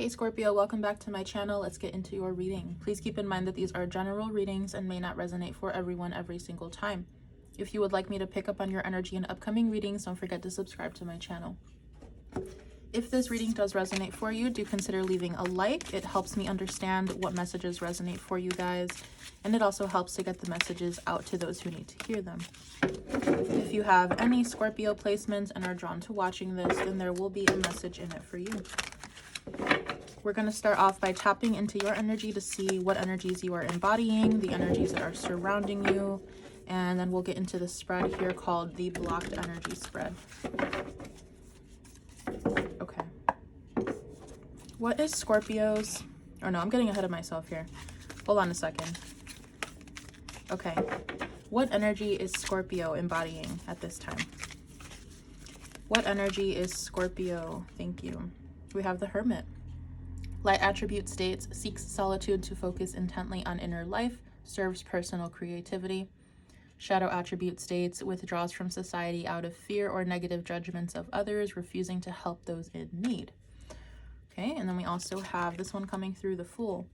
Hey Scorpio, welcome back to my channel. Let's get into your reading. Please keep in mind that these are general readings and may not resonate for everyone every single time. If you would like me to pick up on your energy in upcoming readings, don't forget to subscribe to my channel. If this reading does resonate for you, do consider leaving a like. It helps me understand what messages resonate for you guys, and it also helps to get the messages out to those who need to hear them. If you have any Scorpio placements and are drawn to watching this, then there will be a message in it for you. We're going to start off by tapping into your energy to see what energies you are embodying, the energies that are surrounding you, and then we'll get into the spread here called the blocked energy spread. Okay. What is Scorpio's... Oh no, I'm getting ahead of myself here. Hold on a second. Okay. What energy is Scorpio embodying at this time? What energy is Scorpio? Thank you. We have the Hermit. Light attribute states, seeks solitude to focus intently on inner life, serves personal creativity. Shadow attribute states, withdraws from society out of fear or negative judgments of others, refusing to help those in need. Okay, and then we also have this one coming through, the Fool.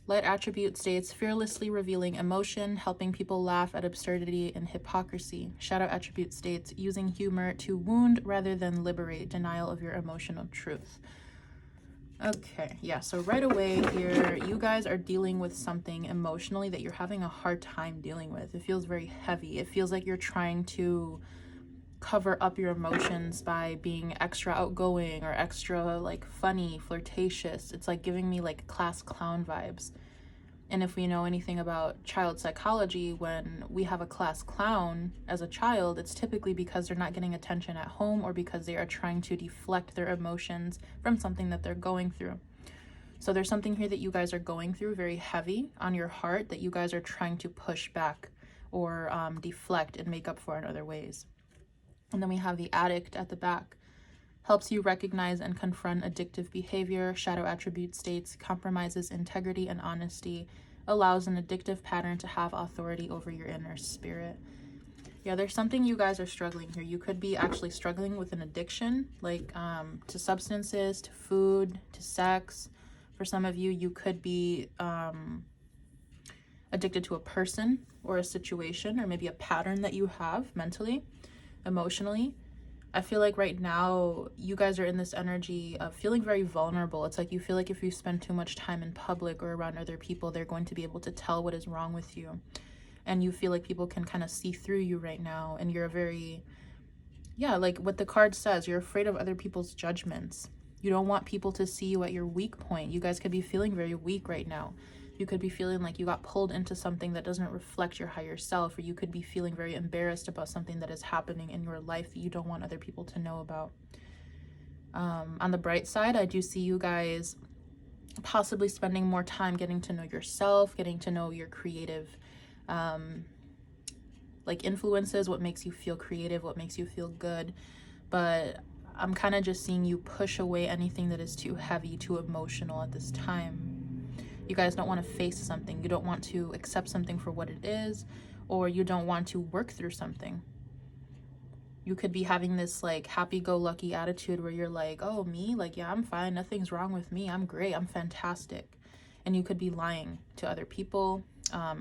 Light attribute states, fearlessly revealing emotion, helping people laugh at absurdity and hypocrisy. Shadow attribute states, using humor to wound rather than liberate, denial of your emotional truth. Okay, yeah, so right away here, you guys are dealing with something emotionally that you're having a hard time dealing with. It feels very heavy. It feels like you're trying to cover up your emotions by being extra outgoing or extra like funny, flirtatious. It's like giving me like class clown vibes. And if we know anything about child psychology, when we have a class clown as a child, it's typically because they're not getting attention at home or because they are trying to deflect their emotions from something that they're going through. So there's something here that you guys are going through very heavy on your heart that you guys are trying to push back or deflect and make up for in other ways. And then we have the Addict at the back. Helps you recognize and confront addictive behavior. Shadow attribute states, compromises integrity and honesty, allows an addictive pattern to have authority over your inner spirit. Yeah, there's something you guys are struggling here. You could be actually struggling with an addiction, like to substances, to food, to sex. For some of you, you could be addicted to a person or a situation, or maybe a pattern that you have mentally, emotionally. I feel like right now you guys are in this energy of feeling very vulnerable. It's like you feel like if you spend too much time in public or around other people, they're going to be able to tell what is wrong with you. And you feel like people can kind of see through you right now. And you're very, yeah, like what the card says, you're afraid of other people's judgments. You don't want people to see you at your weak point. You guys could be feeling very weak right now. You could be feeling like you got pulled into something that doesn't reflect your higher self, or you could be feeling very embarrassed about something that is happening in your life that you don't want other people to know about. On the bright side, I do see you guys possibly spending more time getting to know yourself, getting to know your creative like influences, what makes you feel creative, what makes you feel good. But I'm kind of just seeing you push away anything that is too heavy, too emotional at this time. You guys don't want to face something. You don't want to accept something for what it is, or you don't want to work through something. You could be having this like happy-go-lucky attitude where you're like, oh, me? Like, yeah, I'm fine. Nothing's wrong with me. I'm great. I'm fantastic. And you could be lying to other people,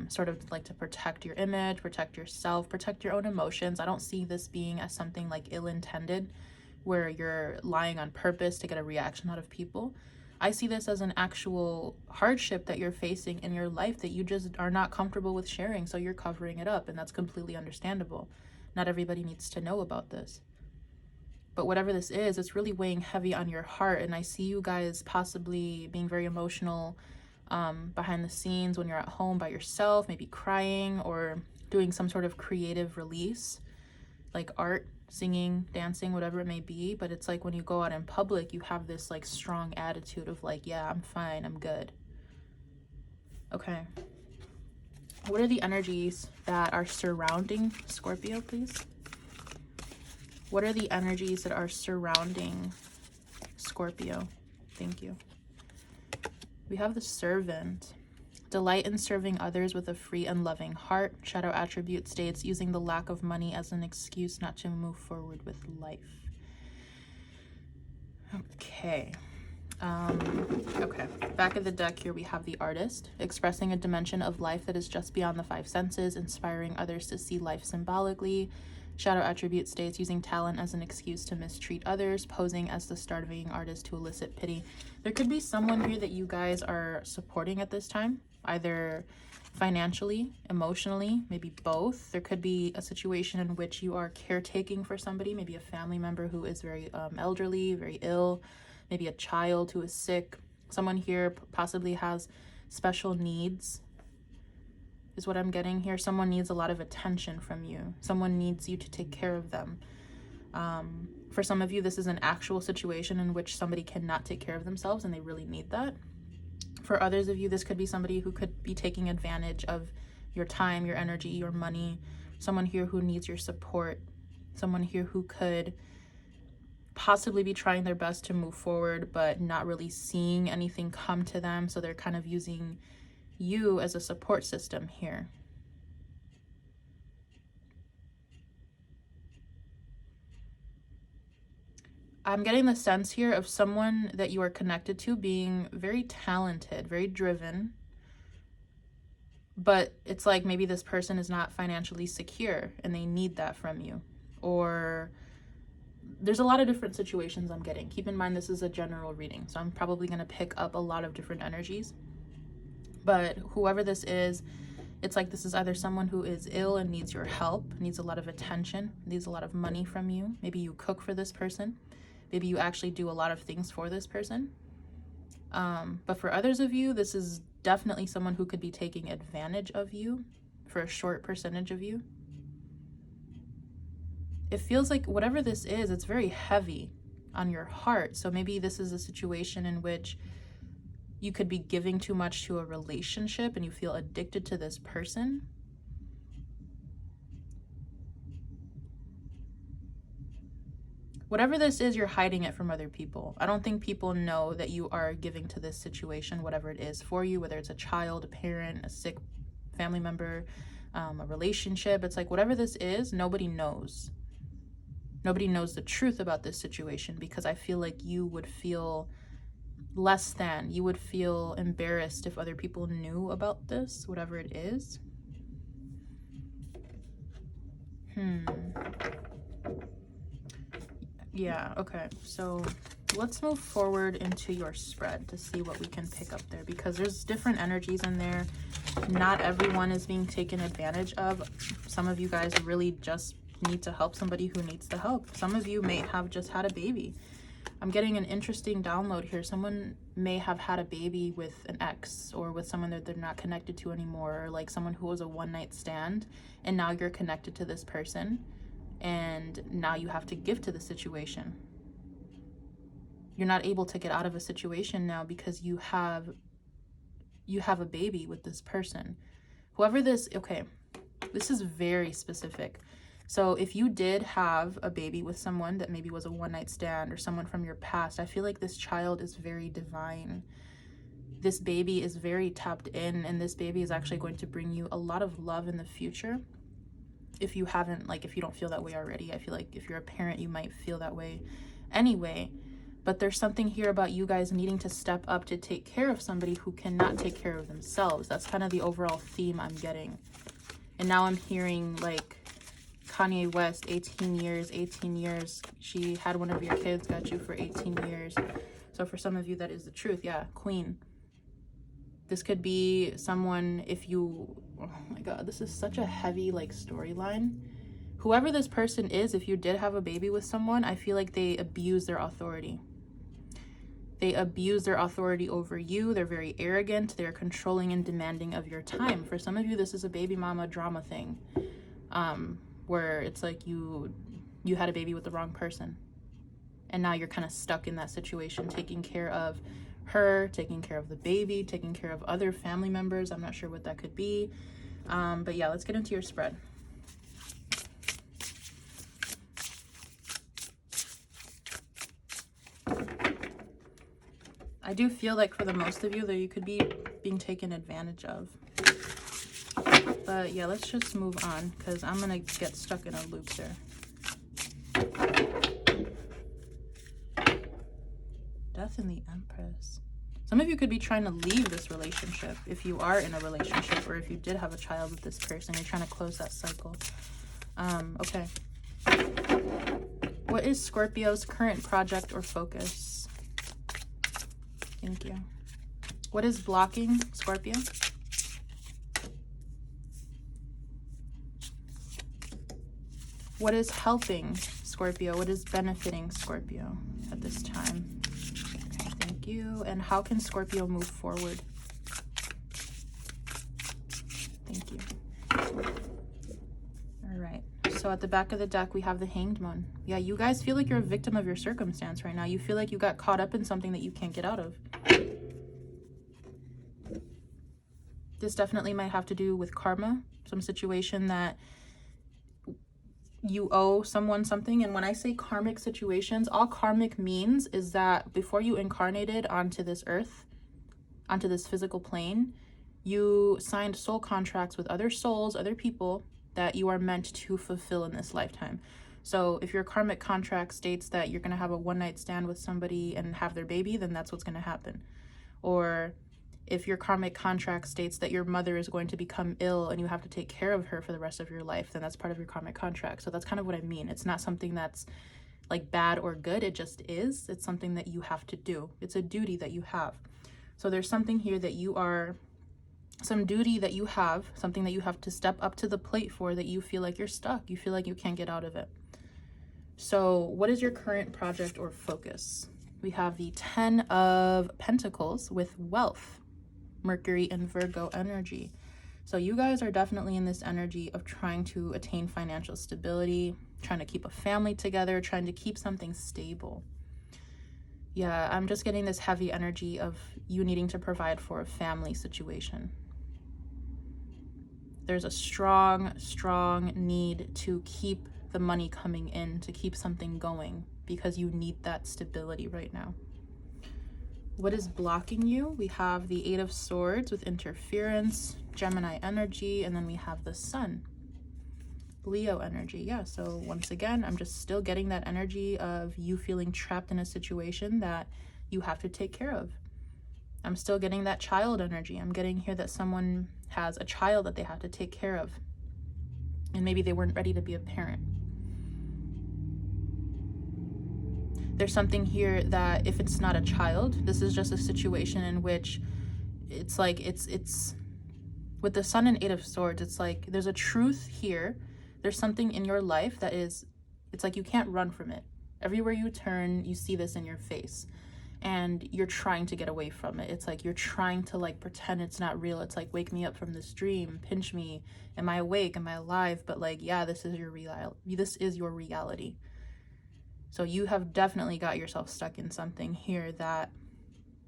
sort of like to protect your image, protect yourself, protect your own emotions. I don't see this being as something like ill-intended, where you're lying on purpose to get a reaction out of people. I see this as an actual hardship that you're facing in your life that you just are not comfortable with sharing, so you're covering it up, and that's completely understandable. Not everybody needs to know about this. But whatever this is, it's really weighing heavy on your heart, and I see you guys possibly being very emotional behind the scenes when you're at home by yourself, maybe crying or doing some sort of creative release, like art, singing, dancing, whatever it may be. But it's like when you go out in public, you have this like strong attitude of like, yeah, I'm fine, I'm good. Okay. What are the energies that are surrounding Scorpio, please? What are the energies that are surrounding Scorpio? Thank you. We have the Servant. Delight in serving others with a free and loving heart. Shadow attribute states, using the lack of money as an excuse not to move forward with life. Okay. Okay, back of the deck here we have the Artist, expressing a dimension of life that is just beyond the five senses, inspiring others to see life symbolically. Shadow attribute states using talent as an excuse to mistreat others, posing as the starving artist to elicit pity. There could be someone here that you guys are supporting at this time, either financially, emotionally, maybe both. There could be a situation in which you are caretaking for somebody, maybe a family member who is very elderly, very ill, maybe a child who is sick. Someone here possibly has special needs, is what I'm getting here. Someone needs a lot of attention from you. Someone needs you to take care of them. For some of you, this is an actual situation in which somebody cannot take care of themselves and they really need that. For others of you, this could be somebody who could be taking advantage of your time, your energy, your money. Someone here who needs your support. Someone here who could possibly be trying their best to move forward, but not really seeing anything come to them. So they're kind of using you as a support system here. I'm getting the sense here of someone that you are connected to being very talented, very driven, but it's like maybe this person is not financially secure and they need that from you. Or there's a lot of different situations I'm getting. Keep in mind, this is a general reading, so I'm probably going to pick up a lot of different energies. But whoever this is, it's like this is either someone who is ill and needs your help, needs a lot of attention, needs a lot of money from you. Maybe you cook for this person. Maybe you actually do a lot of things for this person. But for others of you, this is definitely someone who could be taking advantage of you for a short percentage of you. It feels like whatever this is, it's very heavy on your heart. So maybe this is a situation in which you could be giving too much to a relationship and you feel addicted to this person. Whatever this is, you're hiding it from other people. I don't think people know that you are giving to this situation, whatever it is for you, whether it's a child, a parent, a sick family member, a relationship. It's like whatever this is, nobody knows. Nobody knows the truth about this situation, because I feel like you would feel less than. You would feel embarrassed if other people knew about this, whatever it is. Yeah, okay, so let's move forward into your spread to see what we can pick up there, because there's different energies in there. Not everyone is being taken advantage of. Some of you guys really just need to help somebody who needs the help. Some of you may have just had a baby. I'm getting an interesting download here. Someone may have had a baby with an ex, or with someone that they're not connected to anymore, or like someone who was a one-night stand, and now you're connected to this person. And now you have to give to the situation. You're not able to get out of a situation now because you have a baby with this person. Whoever this, okay, this is very specific. So if you did have a baby with someone that maybe was a one-night stand or someone from your past, I feel like this child is very divine. This baby is very tapped in, and this baby is actually going to bring you a lot of love in the future. If you haven't, like, if you don't feel that way already, I feel like if you're a parent, you might feel that way anyway. But there's something here about you guys needing to step up to take care of somebody who cannot take care of themselves. That's kind of the overall theme I'm getting. And now I'm hearing like Kanye West, 18 years, 18 years. She had one of your kids, got you for 18 years. So for some of you, that is the truth. Yeah, Queen. This could be someone, if you, oh my God, this is such a heavy like storyline. Whoever this person is, if you did have a baby with someone, I feel like they abuse their authority. They abuse their authority over you. They're very arrogant. They're controlling and demanding of your time. For some of you, this is a baby mama drama thing, where it's like you had a baby with the wrong person. And now you're kind of stuck in that situation, taking care of her, taking care of the baby, taking care of other family members. I'm not sure what that could be. But yeah, let's get into your spread. I do feel like for the most of you that you could be being taken advantage of. But yeah, let's just move on, because I'm gonna get stuck in a loop there. Death Death and the Empress. Some of you could be trying to leave this relationship if you are in a relationship, or if you did have a child with this person, you're trying to close that cycle. Okay. What is Scorpio's current project or focus? Thank you. What is blocking Scorpio? What is helping Scorpio? What is benefiting Scorpio at this time? Okay, thank you. And how can Scorpio move forward? Thank you. All right. So at the back of the deck, we have the Hanged One. Yeah, you guys feel like you're a victim of your circumstance right now. You feel like you got caught up in something that you can't get out of. This definitely might have to do with karma, some situation that you owe someone something. And when I say karmic situations, all karmic means is that before you incarnated onto this earth, onto this physical plane, you signed soul contracts with other souls, other people that you are meant to fulfill in this lifetime. So if your karmic contract states that you're going to have a one-night stand with somebody and have their baby, then that's what's going to happen. Or if your karmic contract states that your mother is going to become ill and you have to take care of her for the rest of your life, then that's part of your karmic contract. So that's kind of what I mean. It's not something that's like bad or good. It just is. It's something that you have to do. It's a duty that you have. So there's something here that you are, some duty that you have, something that you have to step up to the plate for, that you feel like you're stuck. You feel like you can't get out of it. So what is your current project or focus? We have the 10 of Pentacles with wealth, Mercury and Virgo energy. So you guys are definitely in this energy of trying to attain financial stability, trying to keep a family together, trying to keep something stable. Yeah, I'm just getting this heavy energy of you needing to provide for a family situation. There's a strong need to keep the money coming in, to keep something going, because you need that stability right now. What is blocking you? We have the 8 of Swords with interference, Gemini energy, and then we have the Sun, Leo energy. Yeah, so once again, I'm just still getting that energy of you feeling trapped in a situation that you have to take care of. I'm still getting that child energy. I'm getting here that someone has a child that they have to take care of, and maybe they weren't ready to be a parent. There's something here that if it's not a child, this is just a situation in which it's like it's with the Sun and 8 of Swords, it's like there's a truth here. There's something in your life that is, it's like you can't run from it. Everywhere you turn, you see this in your face, and you're trying to get away from it. It's like you're trying to like pretend it's not real. It's like, wake me up from this dream, pinch me, am I awake, am I alive? But like, yeah, this is your reality. So you have definitely got yourself stuck in something here that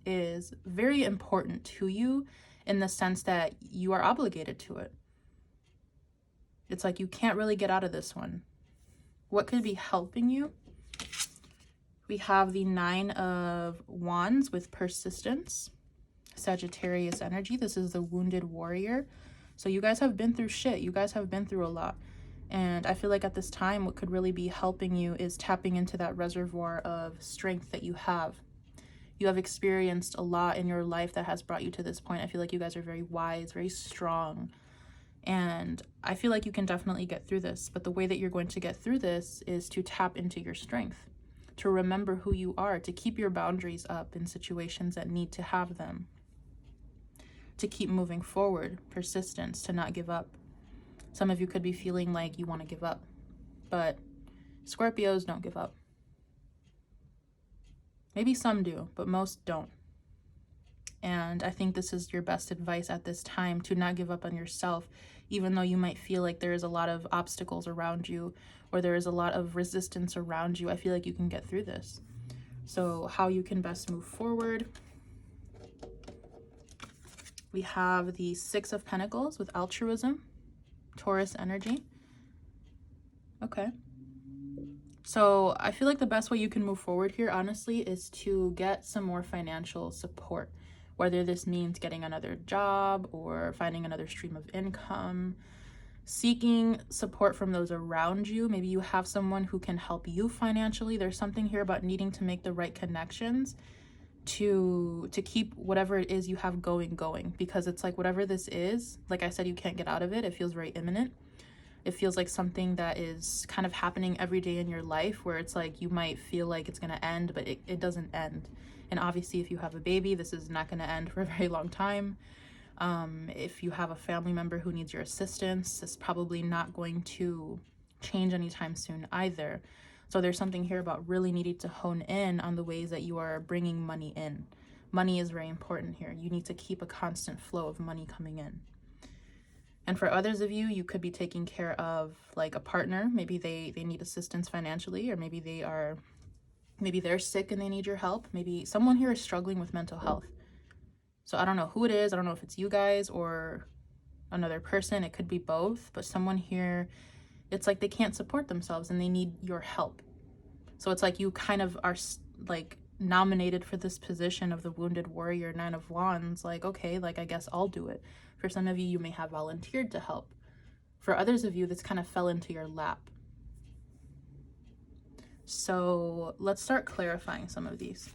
is very important to you, in the sense that you are obligated to it. It's like you can't really get out of this one. What could be helping you? We have the 9 of Wands with persistence, Sagittarius energy. This is the wounded warrior. So you guys have been through shit. You guys have been through a lot. And I feel like at this time, what could really be helping you is tapping into that reservoir of strength that you have. You have experienced a lot in your life that has brought you to this point. I feel like you guys are very wise, very strong. And I feel like you can definitely get through this. But the way that you're going to get through this is to tap into your strength, to remember who you are, to keep your boundaries up in situations that need to have them, to keep moving forward, persistence, to not give up. Some of you could be feeling like you want to give up, but Scorpios don't give up. Maybe some do, but most don't. And I think this is your best advice at this time, to not give up on yourself, even though you might feel like there is a lot of obstacles around you, or there is a lot of resistance around you. I feel like you can get through this. So how you can best move forward. We have the 6 of Pentacles with altruism, Taurus energy. Okay. So I feel like the best way you can move forward here, honestly, is to get some more financial support, whether this means getting another job or finding another stream of income, seeking support from those around you. Maybe you have someone who can help you financially. There's something here about needing to make the right connections to keep whatever it is you have going, because it's like whatever this is, like I said, you can't get out of it. It feels very imminent. It feels like something that is kind of happening every day in your life, where it's like you might feel like it's going to end, but it doesn't end. And obviously, if you have a baby, this is not going to end for a very long time. If you have a family member who needs your assistance, it's probably not going to change anytime soon either. So there's something here about really needing to hone in on the ways that you are bringing money in. Money is very important here. You need to keep a constant flow of money coming in. And for others of you, you could be taking care of like a partner. Maybe they need assistance financially, or maybe they're sick and they need your help. Maybe someone here is struggling with mental health. So I don't know who it is. I don't know if it's you guys or another person. It could be both, but someone here, it's like they can't support themselves and they need your help. So it's like you kind of are like nominated for this position of the wounded warrior, 9 of Wands. Like, okay, like I guess I'll do it. For some of you, you may have volunteered to help. For others of you, this kind of fell into your lap. So let's start clarifying some of these.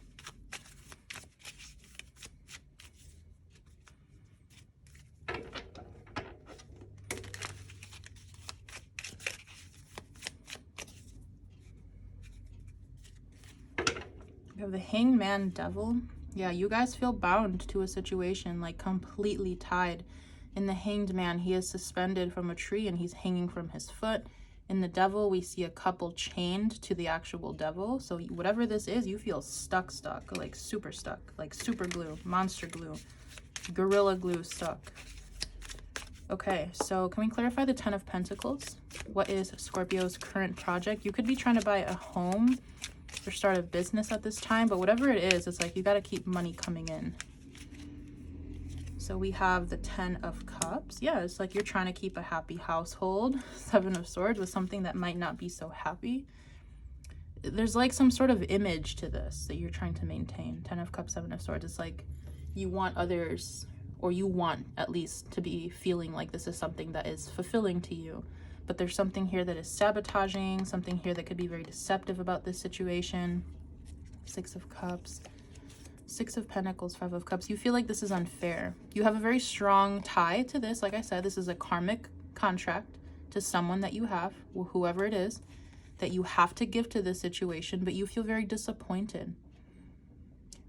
We have the Hanged Man Devil. Yeah, you guys feel bound to a situation, like completely tied. In the Hanged Man, he is suspended from a tree and he's hanging from his foot. In the Devil, we see a couple chained to the actual devil. So whatever this is, you feel stuck, like super glue, monster glue, gorilla glue stuck. Okay, so can we clarify the 10 of Pentacles? What is Scorpio's current project? You could be trying to buy a home or start a business at this time, but whatever it is, it's like you got to keep money coming in. So we have the 10 of Cups. Yeah, it's like you're trying to keep a happy household. 7 of Swords with something that might not be so happy. There's like some sort of image to this that you're trying to maintain. 10 of Cups, 7 of Swords. It's like you want others, or you want at least to be feeling like this is something that is fulfilling to you. But there's something here that is sabotaging, something here that could be very deceptive about this situation. 6 of Cups, 6 of Pentacles, 5 of Cups. You feel like this is unfair. You have a very strong tie to this. Like I said, this is a karmic contract to someone that you have, whoever it is, that you have to give to this situation, but you feel very disappointed.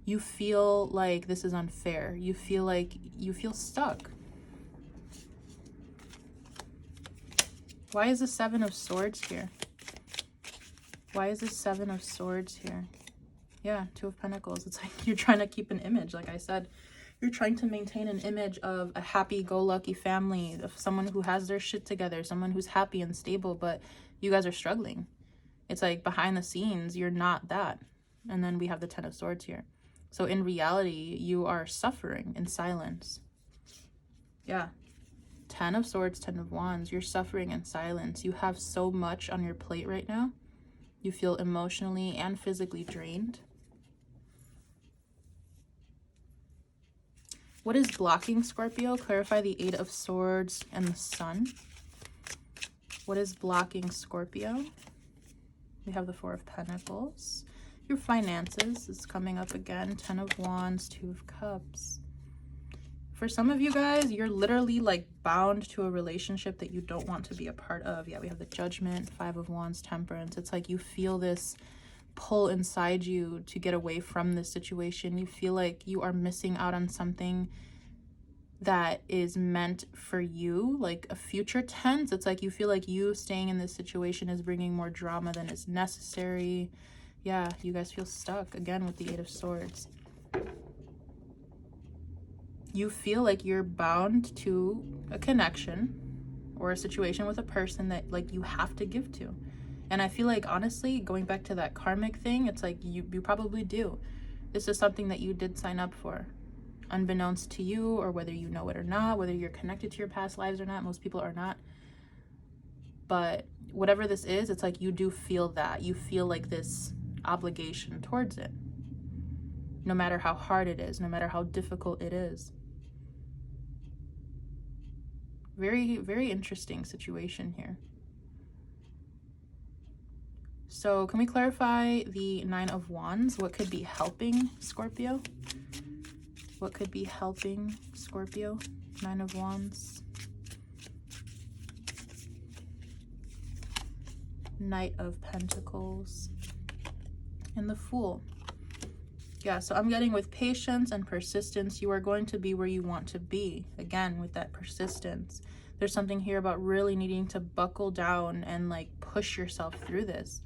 You feel like this is unfair. You feel like you feel stuck. Why is the 7 of Swords here? Why is the 7 of Swords here? Yeah, 2 of Pentacles. It's like you're trying to keep an image. Like I said, you're trying to maintain an image of a happy-go-lucky family, of someone who has their shit together, someone who's happy and stable, but you guys are struggling. It's like behind the scenes, you're not that. And then we have the 10 of Swords here. So in reality, you are suffering in silence. Yeah. 10 of Swords, 10 of Wands. You're suffering in silence. You have so much on your plate right now. You feel emotionally and physically drained. What is blocking Scorpio? Clarify the 8 of Swords and the Sun. What is blocking Scorpio? We have the 4 of Pentacles. Your finances is coming up again. 10 of Wands, 2 of Cups. For some of you guys, you're literally like bound to a relationship that you don't want to be a part of. Yeah, we have the Judgment, 5 of Wands, Temperance. It's like you feel this pull inside you to get away from this situation. You feel like you are missing out on something that is meant for you, like a future tense. It's like you feel like you staying in this situation is bringing more drama than is necessary. Yeah, you guys feel stuck again with the 8 of Swords. You feel like you're bound to a connection or a situation with a person that like you have to give to. And I feel like, honestly, going back to that karmic thing, it's like you probably do. This is something that you did sign up for, unbeknownst to you, or whether you know it or not, whether you're connected to your past lives or not. Most people are not. But whatever this is, it's like you do feel that. You feel like this obligation towards it. No matter how hard it is, no matter how difficult it is. Very, very interesting situation here. So can we clarify the Nine of Wands? What could be helping Scorpio? What could be helping Scorpio? Nine of Wands. Knight of Pentacles. And the Fool. Yeah, so I'm getting with patience and persistence, you are going to be where you want to be. Again, with that persistence. There's something here about really needing to buckle down and like push yourself through this.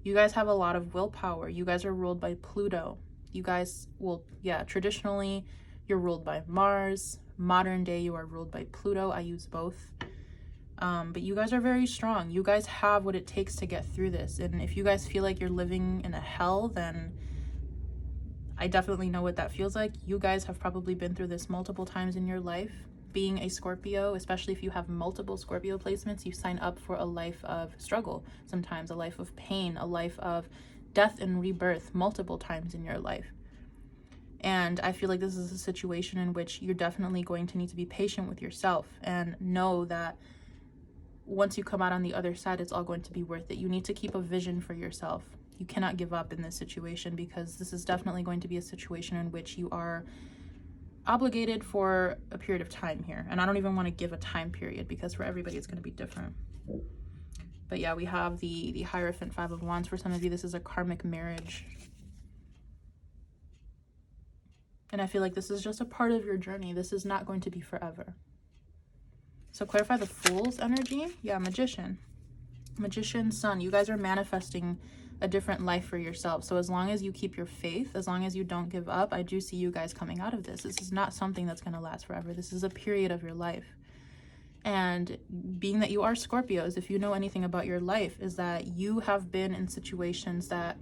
You guys have a lot of willpower. You guys are ruled by Pluto. You guys will, yeah, traditionally you're ruled by Mars. Modern day you are ruled by Pluto. I use both. But you guys are very strong. You guys have what it takes to get through this. And if you guys feel like you're living in a hell, then I definitely know what that feels like. You guys have probably been through this multiple times in your life. Being a Scorpio, especially if you have multiple Scorpio placements, you sign up for a life of struggle, sometimes a life of pain, a life of death and rebirth multiple times in your life. And I feel like this is a situation in which you're definitely going to need to be patient with yourself and know that once you come out on the other side, it's all going to be worth it. You need to keep a vision for yourself. You cannot give up in this situation, because this is definitely going to be a situation in which you are obligated for a period of time here. And I don't even want to give a time period, because for everybody it's going to be different. But yeah, we have the Hierophant, Five of Wands. For some of you, this is a karmic marriage. And I feel like this is just a part of your journey. This is not going to be forever. So clarify the Fool's energy. Yeah, Magician. Magician, Sun. You guys are manifesting a different life for yourself. So as long as you keep your faith, as long as you don't give up, I do see you guys coming out of this. This is not something that's going to last forever. This is a period of your life. And being that you are Scorpios, if you know anything about your life, is that you have been in situations that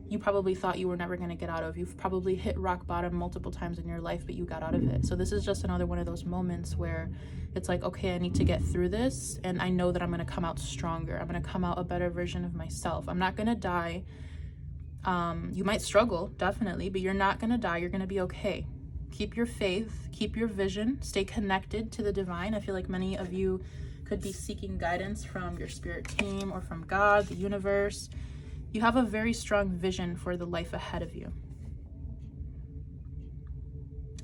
you probably thought you were never going to get out of. You've probably hit rock bottom multiple times in your life, but you got out of it. So this is just another one of those moments where it's like, okay, I need to get through this, and I know that I'm going to come out stronger. I'm going to come out a better version of myself. I'm not going to die. You might struggle, definitely, but you're not going to die. You're going to be okay. Keep your faith, keep your vision, stay connected to the divine. I feel like many of you could be seeking guidance from your spirit team or from God, the universe. You have a very strong vision for the life ahead of you.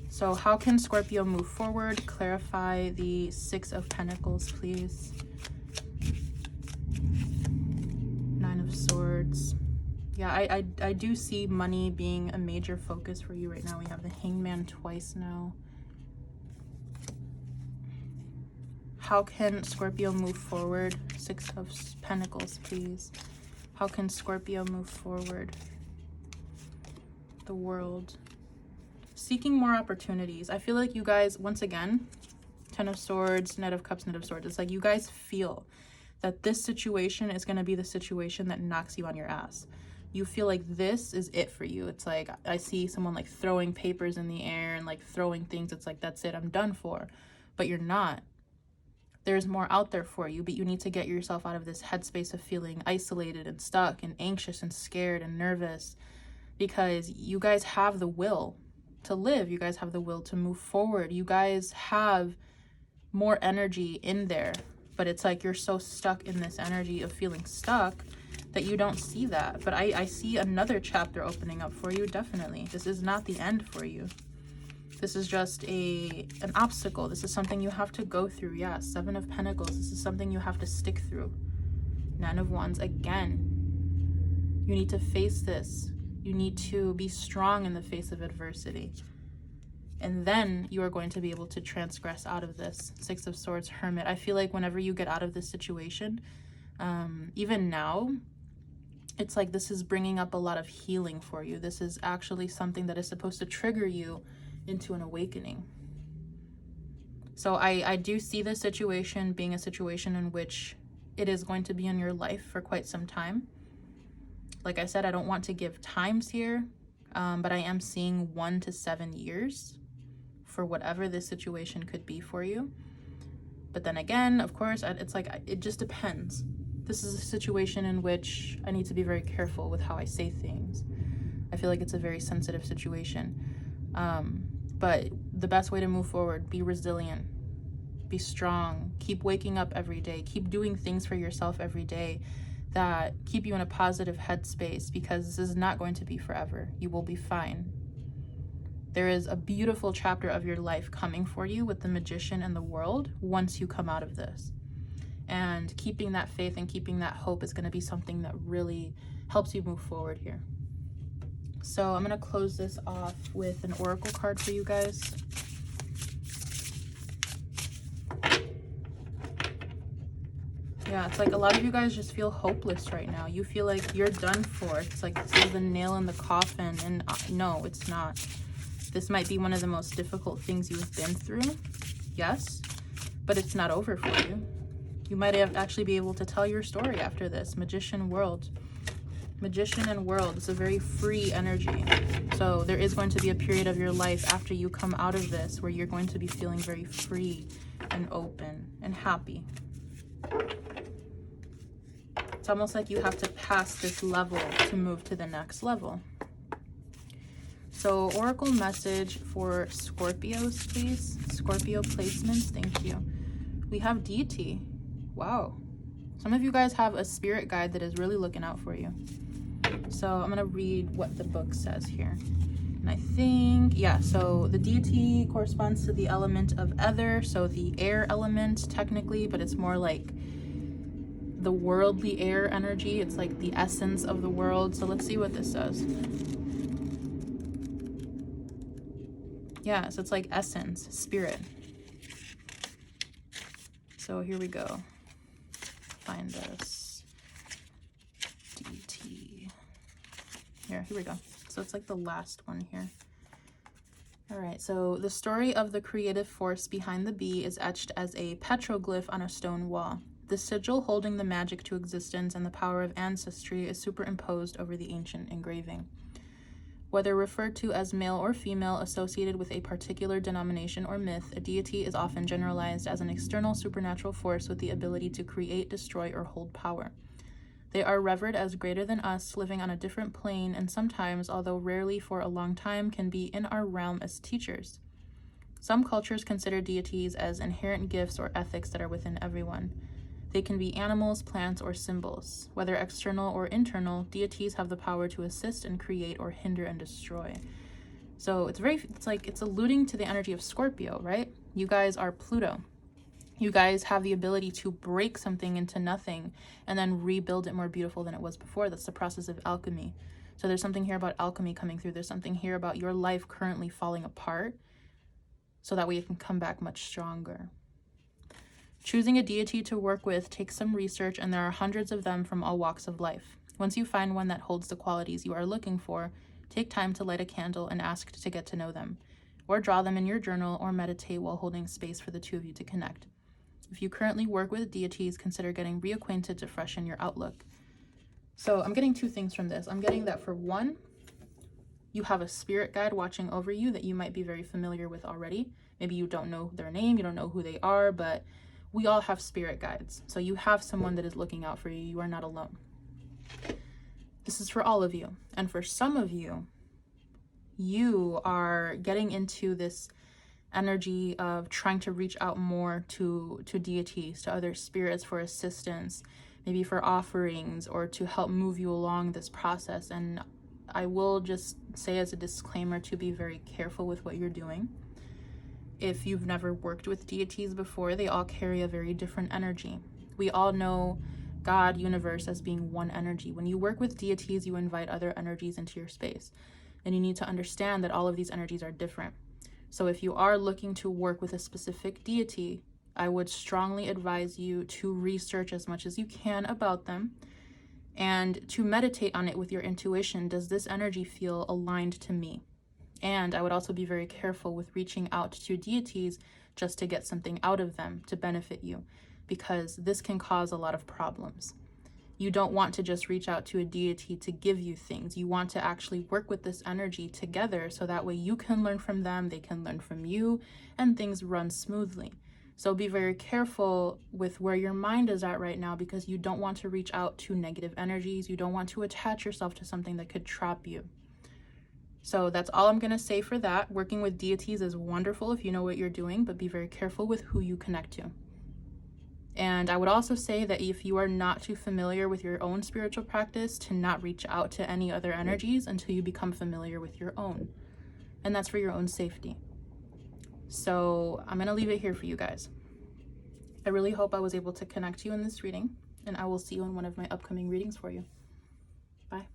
So how can Scorpio move forward? Clarify the Six of Pentacles, please. Nine of Swords. Yeah, I do see money being a major focus for you right now. We have the Hangman twice now. How can Scorpio move forward? Six of Pentacles, please. How can Scorpio move forward? The World. Seeking more opportunities. I feel like you guys, once again, Ten of Swords, Knight of Cups, Knight of Swords. It's like you guys feel that this situation is going to be the situation that knocks you on your ass. You feel like this is it for you. It's like I see someone like throwing papers in the air and like throwing things. It's like, that's it, I'm done for. But you're not. There's more out there for you, but you need to get yourself out of this headspace of feeling isolated and stuck and anxious and scared and nervous, because you guys have the will to live. You guys have the will to move forward. You guys have more energy in there, but it's like you're so stuck in this energy of feeling stuck that you don't see that. But I see another chapter opening up for you, definitely. This is not the end for you. This is just an obstacle. This is something you have to go through. Yeah, Seven of Pentacles. This is something you have to stick through. Nine of Wands again. You need to face this. You need to be strong in the face of adversity. And then you are going to be able to transgress out of this. Six of Swords, Hermit. I feel like whenever you get out of this situation, even now, it's like this is bringing up a lot of healing for you. This is actually something that is supposed to trigger you into an awakening. So I do see this situation being a situation in which it is going to be in your life for quite some time. Like I said, I don't want to give times here, but I am seeing 1 to 7 years for whatever this situation could be for you. But then again, of course, it's like, it just depends. This is a situation in which I need to be very careful with how I say things. I feel like it's a very sensitive situation. But the best way to move forward, be resilient, be strong, keep waking up every day, keep doing things for yourself every day that keep you in a positive headspace, because this is not going to be forever. You will be fine. There is a beautiful chapter of your life coming for you with the Magician and the World once you come out of this. And keeping that faith and keeping that hope is going to be something that really helps you move forward here. So I'm going to close this off with an oracle card for you guys. Yeah, it's like a lot of you guys just feel hopeless right now. You feel like you're done for. It's like this is the nail in the coffin. And no, it's not. This might be one of the most difficult things you've been through. Yes, but it's not over for you. You might have actually be able to tell your story after this. Magician World. Magician and World. It's a very free energy. So there is going to be a period of your life after you come out of this where you're going to be feeling very free and open and happy. It's almost like you have to pass this level to move to the next level. So oracle message for Scorpios, please. Scorpio placements, thank you. We have deity. Wow. Some of you guys have a spirit guide that is really looking out for you. So I'm going to read what the book says here. And I think, yeah, so the deity corresponds to the element of ether, so the air element technically, but it's more like the worldly air energy. It's like the essence of the world. So let's see what this says. Yeah, so it's like essence, spirit. So here we go. Find this DT. Here we go. So it's like the last one here. All right, so the story of the creative force behind the bee is etched as a petroglyph on a stone wall. The sigil holding the magic to existence and the power of ancestry is superimposed over the ancient engraving. Whether referred to as male or female associated with a particular denomination or myth, a deity is often generalized as an external supernatural force with the ability to create, destroy, or hold power. They are revered as greater than us, living on a different plane, and sometimes, although rarely for a long time, can be in our realm as teachers. Some cultures consider deities as inherent gifts or ethics that are within everyone. They can be animals, plants, or symbols. Whether external or internal, deities have the power to assist and create or hinder and destroy. So it's alluding to the energy of Scorpio, right? You guys are Pluto. You guys have the ability to break something into nothing and then rebuild it more beautiful than it was before. That's the process of alchemy. So there's something here about alchemy coming through. There's something here about your life currently falling apart, so that way it can come back much stronger. Choosing a deity to work with takes some research, and there are hundreds of them from all walks of life. Once you find one that holds the qualities you are looking for, take time to light a candle and ask to get to know them, or draw them in your journal, or meditate while holding space for the two of you to connect. If you currently work with deities, consider getting reacquainted to freshen your outlook. So I'm getting two things from this. I'm getting that, for one, you have a spirit guide watching over you that you might be very familiar with already. Maybe you don't know their name, you don't know who they are, but we all have spirit guides. So you have someone that is looking out for you. You are not alone. This is for all of you. And for some of you, you are getting into this energy of trying to reach out more to deities, to other spirits for assistance, maybe for offerings, or to help move you along this process. And I will just say as a disclaimer to be very careful with what you're doing. If you've never worked with deities before, they all carry a very different energy. We all know God, universe as being one energy. When you work with deities, you invite other energies into your space. And you need to understand that all of these energies are different. So if you are looking to work with a specific deity, I would strongly advise you to research as much as you can about them and to meditate on it with your intuition. Does this energy feel aligned to me? And I would also be very careful with reaching out to deities just to get something out of them to benefit you, because this can cause a lot of problems. You don't want to just reach out to a deity to give you things. You want to actually work with this energy together, so that way you can learn from them, they can learn from you, and things run smoothly. So be very careful with where your mind is at right now, because you don't want to reach out to negative energies. You don't want to attach yourself to something that could trap you. So that's all I'm going to say for that. Working with deities is wonderful if you know what you're doing, but be very careful with who you connect to. And I would also say that if you are not too familiar with your own spiritual practice, to not reach out to any other energies until you become familiar with your own. And that's for your own safety. So I'm going to leave it here for you guys. I really hope I was able to connect you in this reading, and I will see you in one of my upcoming readings for you. Bye.